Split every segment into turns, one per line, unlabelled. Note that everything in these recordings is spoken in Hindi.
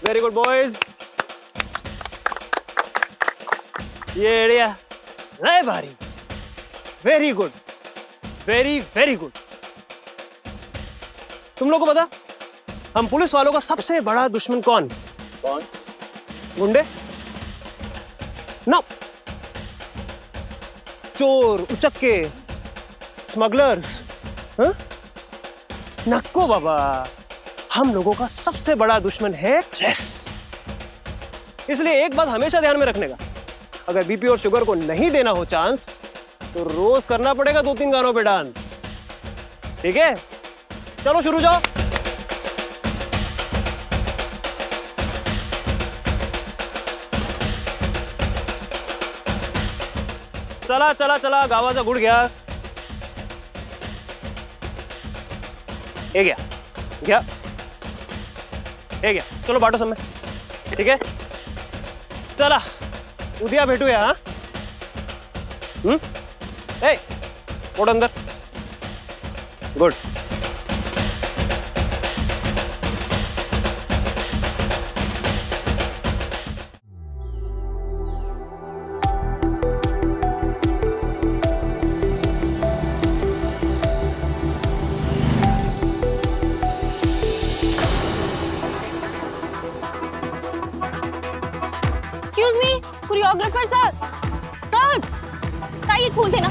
Very good boys. ये एरिया नहीं भारी। Very good, very very good. तुम लोग को पता हम पुलिस वालों का सबसे बड़ा दुश्मन कौन?
कौन?
गुंडे? नो, चोर, उचक्के, स्मगलर्स। हाँ? नक्को बाबा, हम लोगों का सबसे बड़ा दुश्मन है स्ट्रेस। इसलिए एक बात हमेशा ध्यान में रखने का, अगर बीपी और शुगर को नहीं देना हो चांस तो रोज करना पड़ेगा 2-3 गानों पे डांस। ठीक है, चलो शुरू जाओ। चला चला चला, गावाचा गुड घ्या। हे घ्या घ्या, हे घ्या, चलो बाटो समय। ठीक है, चला उद्या भेटूया। हा? ए, पोट अंदर। Good.
Excuse me, choreographer sir. Sir, ताई ये खोल देना।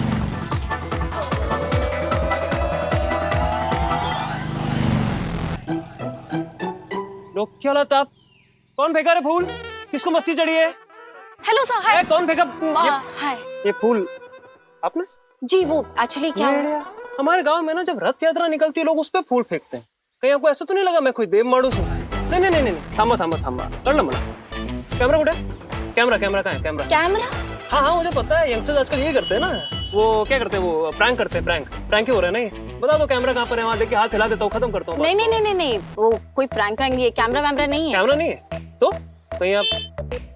डोक्याला ताप। कौन फेंका रे फूल? किसको मस्ती चढ़ी है?
हेलो सर, हाय।
कौन फेंका
हाय।
ये फूल? आपने?
जी वो एक्चुअली क्या
भेड़िया। हमारे गांव में ना जब रथ यात्रा निकलती है लोग उस पे फूल फेंकते हैं। कहीं आपको ऐसा तो नहीं लगा मैं कोई देव माणूस हूँ? नहीं नहीं नहीं नहीं, थामा थामा थामा, करना मना। कैमरा कुठे? कैमरा कैमरा कहाँ है? कैमरा?
कैमरा?
हाँ हाँ मुझे पता है, यंगस्टर्स आजकल ये करते हैं ना। वो क्या करते हैं, वो प्रैंक करते हैं। प्रैंक ही हो रहा है। नहीं बता दो कैमरा कहाँ पर है? वहाँ देख के हाथ हिला देता हूँ, खत्म करता हूँ।
नहीं नहीं नहीं नहीं नहीं, वो कोई प्रैंक है, ये कैमरा वैमरा नहीं है।
कैमरा नहीं है तो कहीं आप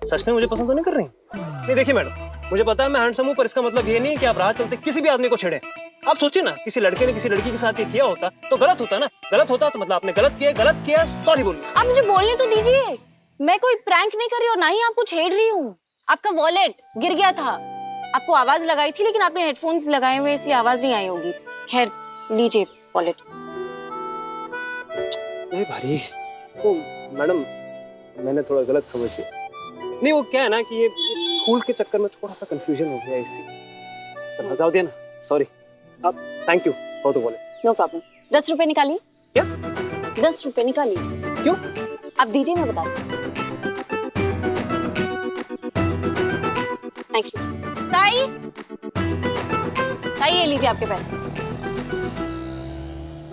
सच में मुझे पसंद तो नहीं कर रही? नहीं देखिए मैडम, मुझे पता है मैं हैंडसम हूँ, पर इसका मतलब ये नहीं कि आप राह चलते किसी भी आदमी को छेड़े। आप सोचिए ना, किसी लड़के ने किसी लड़की के साथ ये किया होता तो गलत होता ना। गलत होता तो मतलब आपने गलत किया, सॉरी बोलिए।
आप मुझे बोलने तो दीजिए। मैं कोई प्रैंक नहीं कर रही और ना ही आपको छेड़ रही हूँ। आपका वॉलेट गिर गया था, आपको आवाज लगाई थी, लेकिन आपने हेडफोन्स लगाए हुए इसलिए आवाज नहीं आई होगी। खैर लीजिए वॉलेट।
नहीं भाई, वो मैडम मैंने थोड़ा गलत समझ लिया। नहीं वो क्या है ना कि ये फूल के चक्कर में थोड़ा सा कंफ्यूजन हो गया, इससे सब मजा दिया ना। सॉरी। आप thank you for the wallet.
No problem. 10 रुपए निकालिए।
क्या?
10 रुपए निकालिए।
क्यों?
आप दीजिए, मैं बता दूं। Thank you. ताई, ताई ये लीजिए आपके पैसे।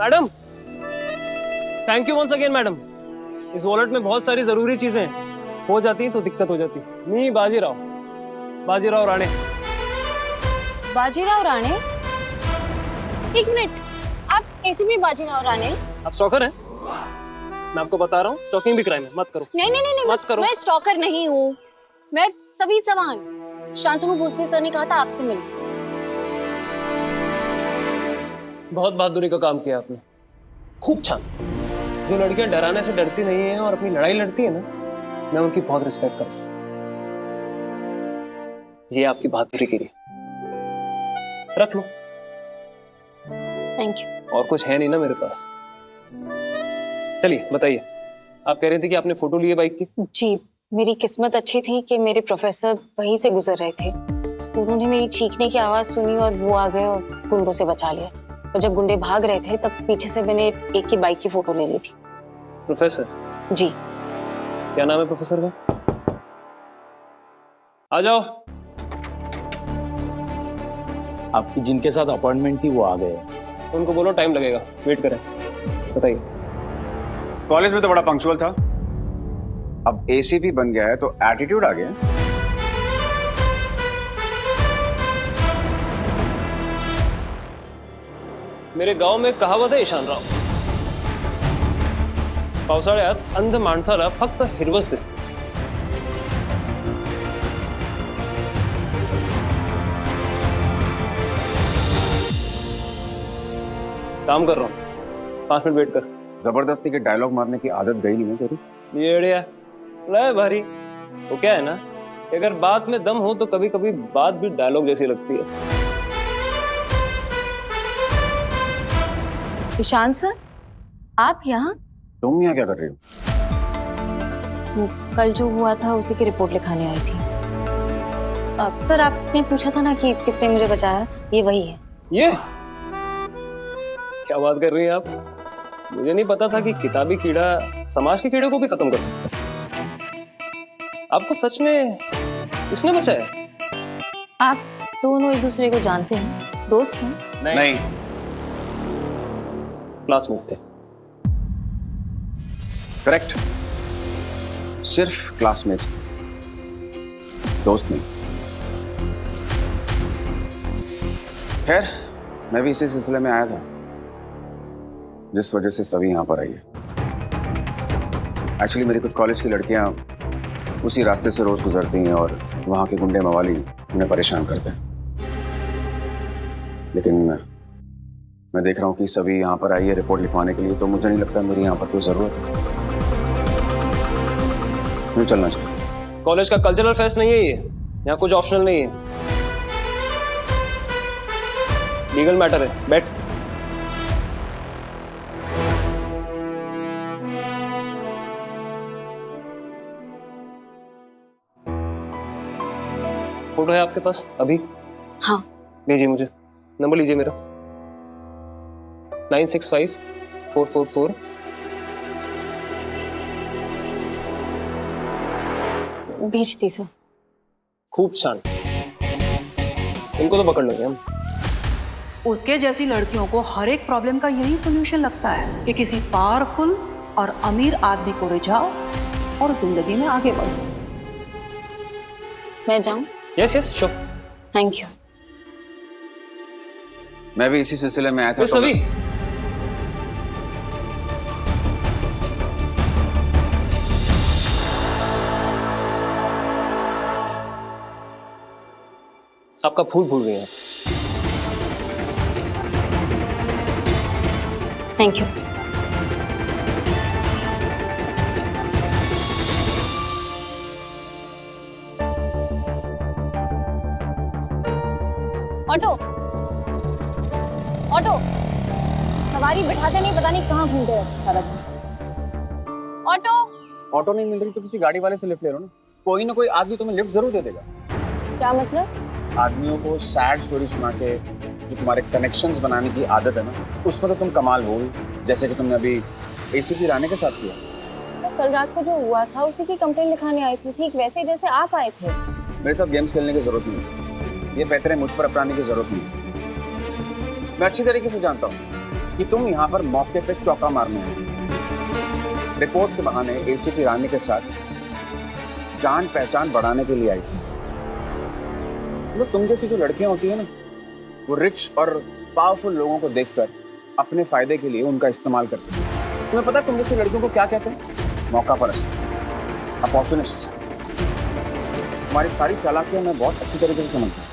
Madam thank you once again madam. इस वॉलेट में बहुत सारी जरूरी चीजें हो जाती हैं तो दिक्कत हो जाती है। मी बाजीराव राणे।
बाजीराव राणे? एक मिनट, आप ऐसे भी बाजीराव राणे?
आप स्टॉकर हैं? मैं आपको बता रहा हूँ, स्टॉकिंग भी क्राइम है, मत करो।
नहीं नहीं नहीं,
मत करो।
मैं स्टॉकर नहीं हूँ। मैं सभी चौहान, शांतनु भोसले सर ने कहा था आपसे मिल।
बहुत बहादुरी का काम किया आपने, खूब छान। जो लड़कियां डराने से डरती नहीं है और अपनी लड़ाई लड़ती है ना, मैं उनकी बहुत रिस्पेक्ट करता हूँ। ये आपकी बहादुरी के लिए रख लो।
Thank you.
और कुछ है नहीं ना मेरे पास। चलिए बताइए, आप कह रही थी कि आपने फोटो ली है बाइक की?
जी, मेरी किस्मत अच्छी थी कि मेरे प्रोफेसर वहीं से गुजर रहे थे। उन्होंने मेरी चीखने की आवाज सुनी और वो आ गए और गुंडों से बचा लिया। और जब गुंडे भाग रहे थे तब पीछे से मैंने एक की बाइक की फोटो ले ली थी।
प्रोफेसर?
जी।
क्या नाम है प्रोफेसर का? आ जाओ।
आपकी जिनके साथ अपॉइंटमेंट थी वो आ गए।
उनको बोलो टाइम लगेगा, वेट करें। बताइए।
कॉलेज में तो बड़ा पंक्चुअल था, अब एसीपी बन गया है तो एटीट्यूड आ गया।
मेरे गांव में कहावत है ईशानराव, पावसाळ्यात अंध माणसाला फक्त हिरवच दिसते। काम कर रहा हूँ, 5 मिनट वेट कर।
जबरदस्ती के डायलॉग मारने की आदत गई नहीं है तेरी?
ये ले भारी। वो क्या है ना, अगर बात में दम हो तो कभी कभी बात भी डायलॉग जैसी लगती है।
ईशान सर, आप यहाँ?
तुम यहाँ क्या कर रही हो?
कल जो हुआ था उसी की रिपोर्ट लिखाने आई थी। सर आपने पूछा था ना कि किसने मुझे बचाया, ये वही है।
ये क्या बात कर रही हैं आप? मुझे नहीं पता था कि किताबी कीड़ा समाज के कीड़े को भी खत्म कर सकता है। आपको सच में इसने बचाया?
आप दोनों एक दूसरे को जानते हैं, दोस्त हैं?
नहीं।
क्लासमेट थे।
करेक्ट, सिर्फ क्लासमेट्स थे, दोस्त नहीं। खैर, मैं भी इसी सिलसिले में आया था जिस वजह से सभी यहाँ पर आई है। एक्चुअली मेरी कुछ कॉलेज की लड़कियाँ उसी रास्ते से रोज गुजरती हैं और वहाँ के गुंडे मवाली उन्हें परेशान करते हैं। लेकिन मैं देख रहा हूँ कि सभी यहाँ पर आई है रिपोर्ट लिखवाने के लिए, तो मुझे नहीं लगता मेरी यहाँ पर कोई जरूरत है। मुझे चलना चाहिए।
कॉलेज का कल्चरल फेस्ट नहीं है ये, यहाँ कुछ ऑप्शनल नहीं है, लीगल मैटर है। बैठ। फोटो है आपके पास अभी?
हाँ।
भेजिए मुझे, नंबर लीजिए मेरा 965444।
भेजती सर।
खूब शान, इनको तो पकड़ लेंगे हम।
उसके जैसी लड़कियों को हर एक प्रॉब्लम का यही सॉल्यूशन लगता है कि किसी पावरफुल और अमीर आदमी को रिझाओ और जिंदगी में आगे बढ़ो।
मैं जाऊं?
Yes yes sure.
Thank you.
मैं भी इसी सिलसिले में आया था।
तो सभी आपका फूल भूल गए हैं।
Thank you. ऑटो ऑटो, सवारी बिठाते नहीं, पता नहीं कहाँ घूमते रहते सारा दिन। ऑटो।
ऑटो नहीं मिल रही तो किसी गाड़ी वाले से लिफ्ट ले लो ना। कोई ना कोई आदमी तुम्हें लिफ्ट जरूर दे देगा।
क्या मतलब?
आदमियों को सैड स्टोरी सुना के जो तुम्हारे कनेक्शंस बनाने की आदत है ना, उसमें तो तुम कमाल हो, जैसे कि तुमने अभी एसीपी राणे के साथ किया।
सर कल रात को जो हुआ था उसी की कंप्लेंट लिखाने आई थी, ठीक वैसे जैसे आप आए थे।
मेरे साथ गेम्स खेलने की जरूरत नहीं, ये बेहतर है मुझ पर अपनाने की जरूरत नहीं। मैं अच्छी तरीके से जानता हूँ कि तुम यहाँ पर मौके पे चौका मारने आए। रिपोर्ट के बहाने एसीपी राणे के साथ जान पहचान बढ़ाने के लिए आई थी। तुम जैसी जो लड़कियां होती है ना, वो रिच और पावरफुल लोगों को देखकर अपने फायदे के लिए उनका इस्तेमाल करती है। तुम्हें पता है तुम जैसी लड़कियों को क्या कहते हैं? मौका परस्त, अपॉर्चुनिस्ट। तुम्हारी सारी चालाकियां मैं बहुत अच्छी तरीके से समझता हूँ।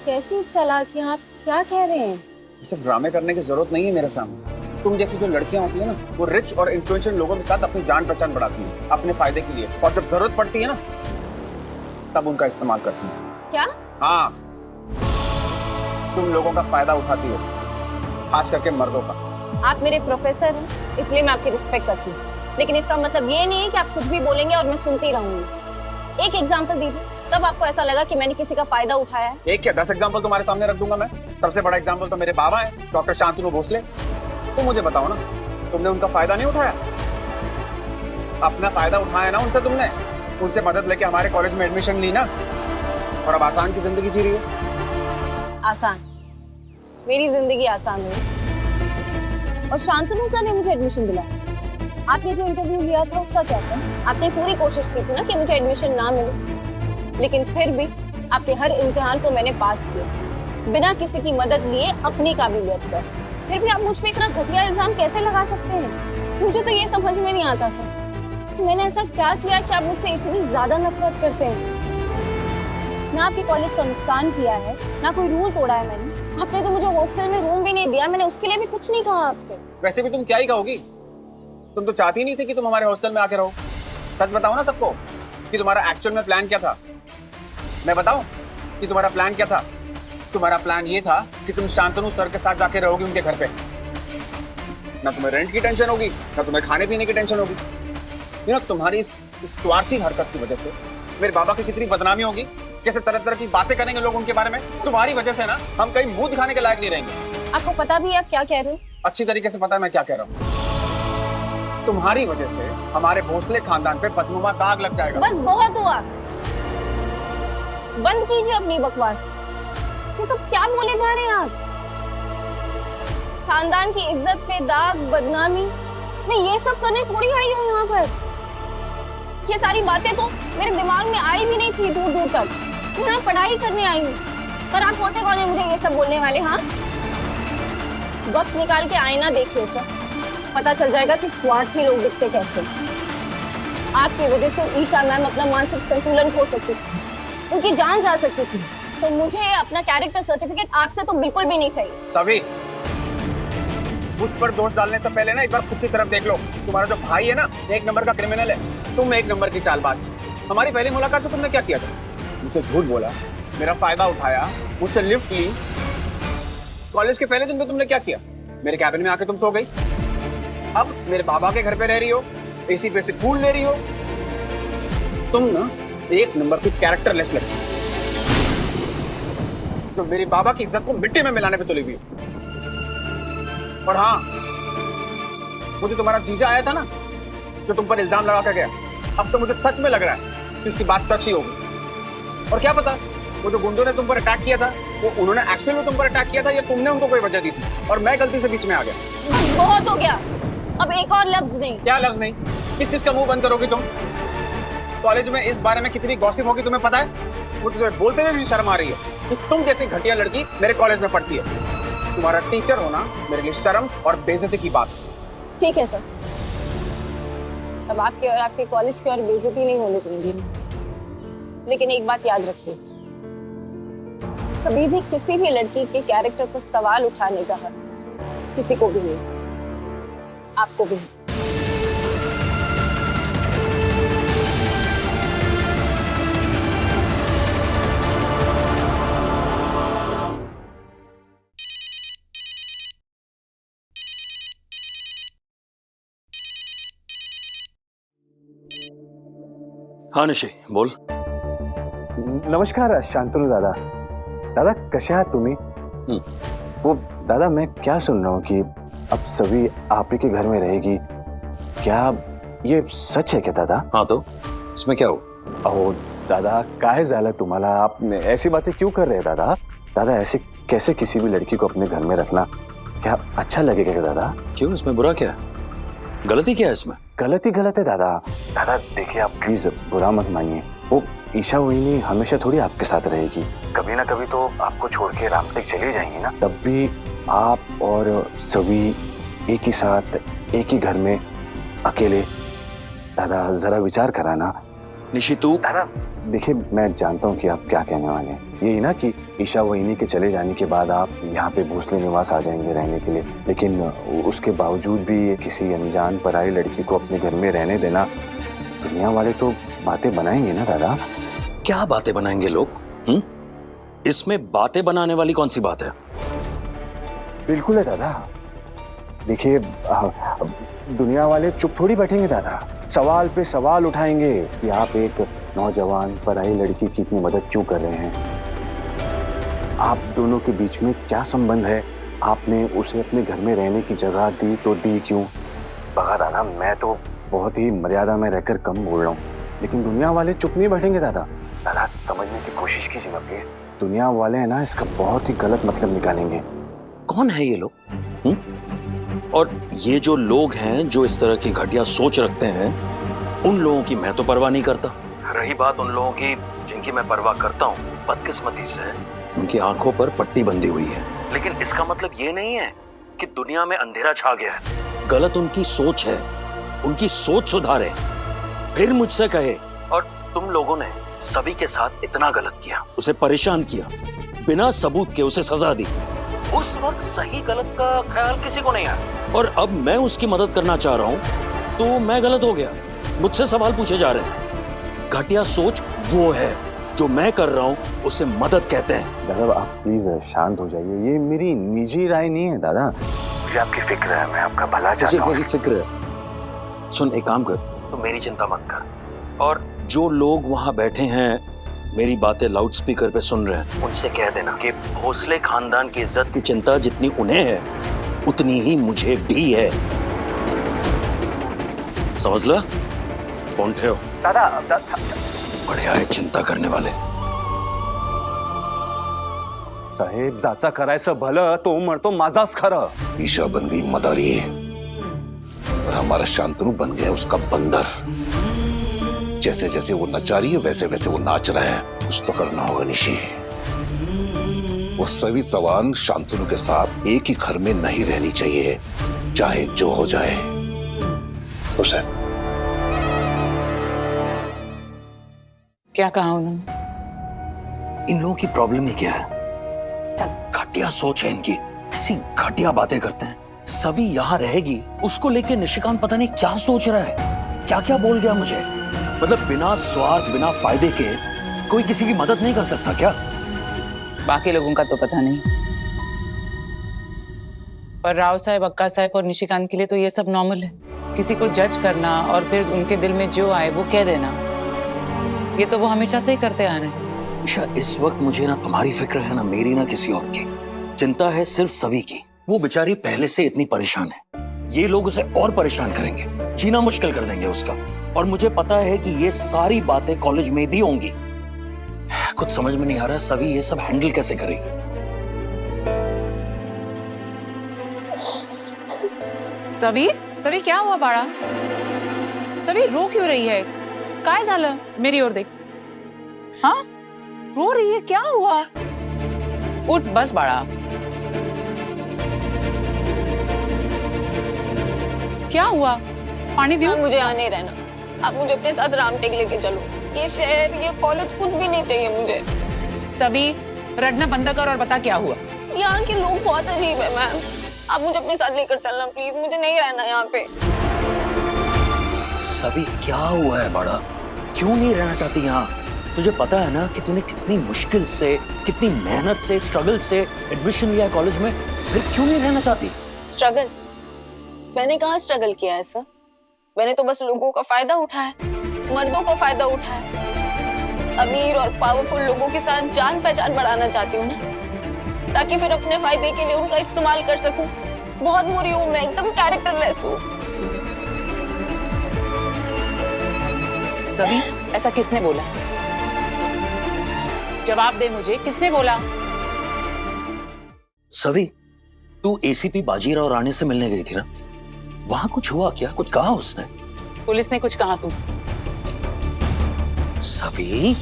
कैसी चालाकियां? आप क्या कह रहे हैं?
सिर्फ ड्रामे करने की जरूरत नहीं है मेरे सामने। तुम जैसी जो लड़कियां होती है ना, वो रिच और इन्फ्लुएंशियल लोगों के साथ अपनी जान पहचान बढ़ाती हैं अपने फायदे के लिए, और जब जरूरत पड़ती है ना तब उनका इस्तेमाल करती हैं।
क्या?
हाँ, तुम लोगों का फायदा उठाती हो, खास करके मर्दों का।
आप मेरे प्रोफेसर हैं, इसलिए मैं आपकी रिस्पेक्ट करती हूँ, लेकिन इसका मतलब ये नहीं है कि आप कुछ भी बोलेंगे और मैं सुनती रहूंगी। एक एग्जाम्पल दीजिए, तब आपको ऐसा लगा कि मैंने किसी का फायदा उठाया है।
एक क्या 10 एग्जाम्पल तुम्हारे सामने रख दूंगा मैं। सबसे बड़ा एग्जाम्पल तो मेरे बाबा है, डॉक्टर शांतनु भोसले। तुम मुझे बताओ ना, तुमने उनका फायदा नहीं उठाया? अपना फायदा उठाया ना उनसे, तुमने उनसे मदद लेके हमारे कॉलेज में एडमिशन ली ना, और अब आसान की जिंदगी जी रही हो।
आसान? मेरी जिंदगी आसान हुई और शांतनु सर ने मुझे एडमिशन दिलाया। आपने जो इंटरव्यू लिया था उसका क्या था? आपने पूरी कोशिश की थी ना कि मुझे एडमिशन ना मिले, लेकिन फिर भी आपके हर इम्तिहान को मैंने पास किया, बिना किसी की मदद लिए, अपनी काबिलियत पर। फिर भी आप मुझ पे इतना घटिया इल्जाम कैसे लगा सकते हैं? मुझे तो ये समझ में नहीं आता सर, मैंने ऐसा क्या किया कि आप मुझसे इतनी ज्यादा नफरत करते हैं? ना आपके कॉलेज का नुकसान किया है, ना कोई रूल तोड़ा है मैंने। आपने तो मुझे हॉस्टल में रूम भी नहीं दिया, मैंने उसके लिए भी कुछ नहीं कहा आपसे।
वैसे भी तुम क्या ही कहोगी, तुम तो चाहती नहीं थी कि तुम हमारे हॉस्टल में आके रहो। सच बताओ ना सबको कि तुम्हारा एक्चुअल में प्लान क्या था। मैं बताऊं कि तुम्हारा प्लान क्या था? तुम्हारा प्लान ये था कि तुम शांतनु सर के साथ जाके रहोगी उनके घर पे। ना तुम्हें रेंट की टेंशन होगी, ना तुम्हें खाने पीने की टेंशन होगी। तुम्हारी इस स्वार्थी हरकत की वजह से मेरे बाबा की कितनी बदनामी होगी, कैसे तरह तरह की बातें करेंगे लोग उनके बारे में। तुम्हारी वजह से ना हम कहीं मुंह दिखाने के लायक नहीं रहेंगे।
आपको पता भी है आप क्या कह रहे हो?
अच्छी तरीके से पता है मैं क्या कह रहा हूँ। तुम्हारी वजह से हमारे भोसले खानदान पे बदनुमा दाग लग जाएगा।
बस बहुत हुआ, बंद कीजिए अपनी बकवास। ये सब क्या बोले जा रहे हैं आप? खानदान की इज्जत पे दाग, बदनामी, मैं ये सब करने थोड़ी आई हूँ यहाँ पर। ये सारी बातें तो मेरे दिमाग में आई भी नहीं थी दूर दूर तक। मैं यहाँ पढ़ाई करने आई हूँ, पर आप होते कौन है मुझे ये सब बोलने वाले? हाँ, वक्त निकाल के आईना देखिए सर, पता चल जाएगा कि स्वार्थी लोग दिखते कैसे। आपकी वजह से ईशा मैम अपना मानसिक संतुलन खो सकती थी, उनकी जान जा सकती थी। तो मुझे अपना कैरेक्टर सर्टिफिकेट आपसे तो बिल्कुल भी नहीं चाहिए।
सभी, उस पर दोष डालने से पहले ना एक बार खुद की तरफ देख लो। तुम्हारा जो भाई है ना, एक नंबर का क्रिमिनल है, तुम एक नंबर की चालबाज। हमारी पहली मुलाकात में तुमने क्या किया था? मुझसे झूठ बोला, मेरा फायदा उठाया, मुझसे लिफ्ट ली। कॉलेज के पहले दिन पे तुमने क्या किया? मेरे कैबिन में आके तुम सो गई। अब मेरे बाबा के घर पे रह रही हो, एसी पे से फूल ले रही हो। तुम ना एक नंबर की कैरेक्टरलेस लड़की, तो मेरे बाबा की इज्जत को मिट्टी में मिलाने पे तुली हुई हो। और हाँ, मुझे तुम्हारा जीजा आया था ना, जो तुम पर इल्जाम लगा कर गया, अब तो मुझे सच में लग रहा है कि उसकी बात सच ही होगी। और क्या पता, वो जो गुंडों ने तुम पर अटैक किया था, वो उन्होंने एक्चुअल में तुम पर अटैक किया था या तुमने उनको कोई वजह दी थी और मैं गलती से बीच में आ गया।
बहुत हो गया, अब एक और लफ्ज नहीं।
क्या लफ्ज नहीं? किस चीज का मुंह बंद करोगी तुम? कॉलेज में इस बारे में कितनी गॉसिप होगी तुम्हें पता है? मुझे तो बोलते हुए भी शर्म आ रही है कि तुम जैसी घटिया लड़की मेरे कॉलेज में पढ़ती है। तुम्हारा टीचर होना मेरे लिए शर्म और बेइज्जती की बात।
ठीक है सर, अब आपके और आपके कॉलेज की और बेइज्जती नहीं होने दूंगी, लेकिन एक बात याद रखिए, कभी भी किसी भी लड़की के कैरेक्टर पर सवाल उठाने का हक किसी को भी नहीं, आपको भी।
हाँ निशी बोल.
नमस्कार शांतनु दादा. दादा कसे आहात तुम्ही? वो दादा मैं क्या सुन रहा हूँ कि अब सभी आप ही के घर में रहेगी, क्या ये सच है क्या दादा?
हाँ तो इसमें क्या हो?
अहो दादा काय झालं तुम्हाला? आप ऐसी बातें क्यों कर रहे हैं दादा? दादा ऐसे कैसे किसी भी लड़की को अपने घर में रखना क्या अच्छा लगेगा क्या दादा?
क्यों, इसमें बुरा क्या है? गलती क्या है इसमें?
गलत ही गलत है दादा. दादा देखिए आप प्लीज बुरा मत मानिए, वो ईशा वहीनी हमेशा थोड़ी आपके साथ रहेगी, कभी ना कभी तो आपको छोड़ के रामटेक चली जाएंगी ना, तब भी आप और सभी एक ही साथ एक ही घर में अकेले. दादा जरा विचार कराना.
निशी तू
दादा देखिए मैं जानता हूँ कि आप क्या कहने वाले हैं, यही ना कि ईशा वहीनी के चले जाने के बाद आप यहाँ पे भोसले निवास आ जाएंगे रहने के लिए, लेकिन उसके बावजूद भी किसी अनजान पराई लड़की को अपने घर में रहने देना, दुनिया वाले तो बातें बनाएंगे ना दादा.
क्या बातें बनाएंगे लोग? इसमें बातें बनाने वाली कौन सी बात है?
बिल्कुल है दादा. देखिए दुनिया वाले चुप थोड़ी बैठेंगे दादा, सवाल पे सवाल उठाएंगे कि आप एक नौजवान पराई लड़की की इतनी मदद क्यों कर रहे हैं, आप दोनों के बीच में क्या संबंध है, आपने उसे अपने घर में रहने की जगह दी तो दी क्यों? बगा दादा मैं तो बहुत ही मर्यादा में रहकर कम बोल रहा हूँ, लेकिन दुनिया वाले चुप नहीं बैठेंगे दादा. दादा समझने की कोशिश कीजिए प्लीज, दुनिया वाले है ना इसका बहुत ही गलत मतलब निकालेंगे.
कौन है ये लोग? और ये जो लोग हैं जो इस तरह की घटिया सोच रखते हैं, उन लोगों की मैं तो परवाह नहीं करता. रही बात उन लोगों की जिनकी मैं परवाह करता हूँ, बदकिस्मती से उनकी आंखों पर पट्टी बंधी हुई है, लेकिन इसका मतलब ये नहीं है कि दुनिया में अंधेरा छा गया है. गलत उनकी सोच है, उनकी सोच सुधारे फिर मुझसे कहे. और तुम लोगों ने सभी के साथ इतना गलत किया, उसे परेशान किया, बिना सबूत के उसे सजा दी. उस वक्त सही गलत का ख्याल किसी को नहीं आया, और अब मैं उसकी मदद करना चाह रहा हूं तो मैं गलत हो गया. मुझसे सवाल पूछे जा रहे हैं। घटिया सोच वो है जो मैं कर रहा हूं, उसे मदद कहते हैं।
दादा आप प्लीज शांत हो जाइए, ये मेरी निजी राय नहीं है दादा, मुझे आपकी फिक्र है, मैं आपका भला चाहता हूं।
मेरी फिक्र है। सुन, एक काम कर, तो मेरी चिंता मत कर, और जो लोग वहां बैठे हैं मेरी बातें लाउड स्पीकर पे सुन रहे हैं, उनसे कह देना कि भोसले खानदान की इज्जत की चिंता जितनी उन्हें है उतनी ही मुझे भी है। समझ ला? फोन ठेव।
दादा
बड़े आए चिंता करने वाले।
साहेब, जाचा करायचं भलं तो म्हणतो माझाच खरं।
ईशा बन गई मदारी और हमारा शांतनु बन गया उसका बंदर। जैसे जैसे वो नचा रही है वैसे वैसे वो नाच रहा है। कुछ तो करना होगा निशी। वो सभी सवान शांतनु के साथ एक ही घर में नहीं रहनी चाहिए, चाहे जो हो जाए। हुसैन,
क्या कहा उन्होंने?
इन लोगों की प्रॉब्लम ही क्या है? क्या घटिया सोच है इनकी, ऐसी घटिया बातें करते हैं। सभी यहाँ रहेगी, उसको लेके निशिकांत पता नहीं क्या सोच रहा है, क्या क्या बोल गया मुझे। मतलब बिना स्वार्थ बिना फायदे के कोई किसी की मदद नहीं कर सकता क्या?
बाकी लोगों का तो पता नहीं, पर राव साहब, अक्का साहब और निशिकांत के लिए तो ये सब नॉर्मल है। किसी को जज करना और फिर उनके दिल में जो आए वो कह देना, ये तो वो हमेशा से ही करते आ रहे हैं।
ईशा, इस वक्त मुझे ना तुम्हारी फिक्र है, ना मेरी, ना किसी और की। चिंता है सिर्फ सभी की। वो बेचारी पहले से इतनी परेशान है, ये लोग उसे और परेशान करेंगे, जीना मुश्किल कर देंगे उसका। और मुझे पता है कि ये सारी बातें कॉलेज में भी होंगी। कुछ समझ में नहीं आ रहा सभी ये सब हैंडल कैसे करेगी।
सभी सभी क्या हुआ बाड़ा? सभी रो क्यों रही है? काय झालं? मेरी ओर देख। हाँ, रो रही है, क्या हुआ? उठ, बस बाड़ा। क्या हुआ? पानी दियो?
मुझे यहाँ नहीं रहना, आप मुझे अपने साथ रामटेक लेके चलो। ये शहर, ये कॉलेज कुछ भी नहीं चाहिए मुझे।
सभी रटना बंद कर और बता क्या हुआ।
यहाँ के लोग बहुत अजीब है मैम, आप मुझे अपने साथ लेकर चलना प्लीज, मुझे नहीं रहना यहाँ पे।
सभी क्या हुआ है बड़ा? क्यों नहीं रहना चाहती यहाँ? तुझे पता है ना कि तूने कितनी मुश्किल से, कितनी मेहनत से, स्ट्रगल से एडमिशन लिया है कॉलेज में, फिर क्यों नहीं रहना चाहती?
स्ट्रगल? मैंने कहाँ स्ट्रगल किया है सर? मैंने तो बस लोगों का फायदा उठाया, मर्दों का फायदा उठाया। अमीर और पावरफुल लोगों के साथ जान पहचान बढ़ाना चाहती हूँ ना, ताकि फिर अपने फायदे के लिए उनका इस्तेमाल कर सकूं। बहुत बुरी हूँ मैं, एकदम कैरेक्टरलेस हूँ।
सभी, ऐसा किसने बोला? जवाब दे मुझे, किसने बोला?
सभी, तू एसीपी बाजीराव राणे से मिलने गई थी ना, वहां कुछ हुआ क्या? कुछ कहा उसने?
पुलिस ने कुछ कहा तुमसे?
सभी,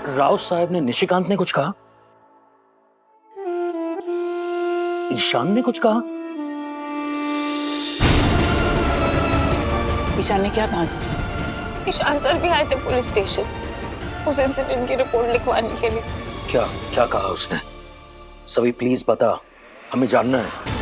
राव साहब ने, निशिकांत ने कुछ कहा? ईशान ने कुछ कहा?
ईशान ने क्या कहा तुझसे?
ईशान सर भी आए थे पुलिस स्टेशन उस इंसिडेंट की रिपोर्ट लिखवाने के लिए।
क्या क्या कहा उसने? सभी प्लीज बता, हमें जानना है।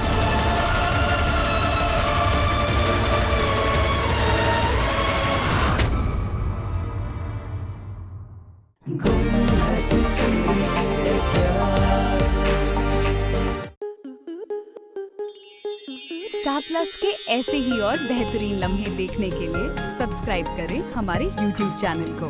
स्टार प्लस के ऐसे ही और बेहतरीन लम्हे देखने के लिए सब्सक्राइब करें हमारे YouTube चैनल को।